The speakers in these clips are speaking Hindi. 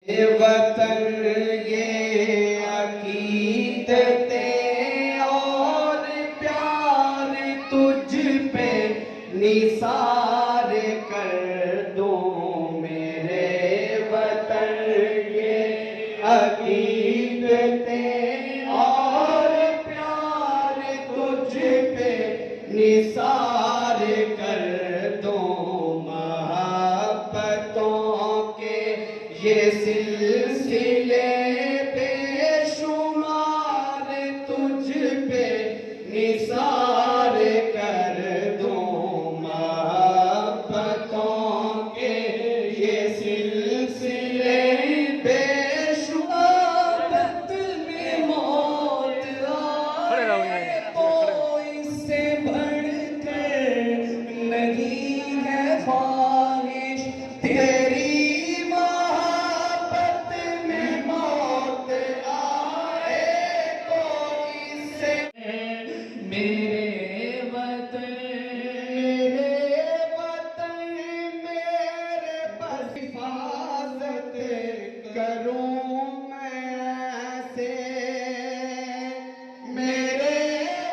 ये वतन ये अकीदतें और प्यार तुझ पे निसार कर दूं मेरे वतन ये अकीदतें और प्यार तुझ पे निसार कर दूं मोहब्बतों के ये सिलसिले बेशुमार तुझ पे निसार कर दूं मोहब्बतों के ये सिलसिले बेशुमार में मौत आए तो इससे बढ़कर नहीं है ख्वाहिश तेरी करूं मैं से मेरे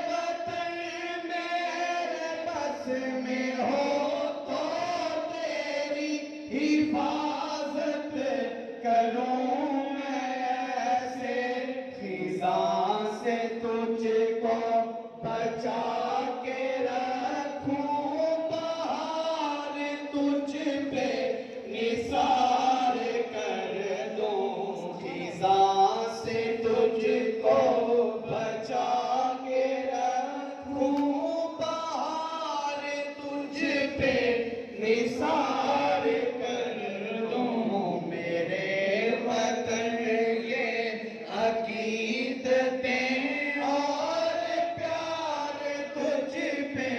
वतन मेरे बस में हो तो तेरी हिफाजत करूं मैं से खिज़ां से तुझको बचा के रखूं बहार तुझ पे निसार से तुझको बचा के रखूं बहार तुझ पे निसार कर दूं मेरे वतन ये अकीदतें और प्यार तुझ पे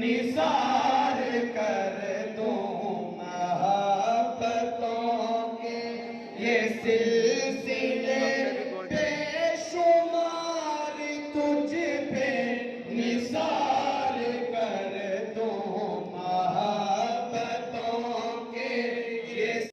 निसार कर दूं मोहब्बतों के ये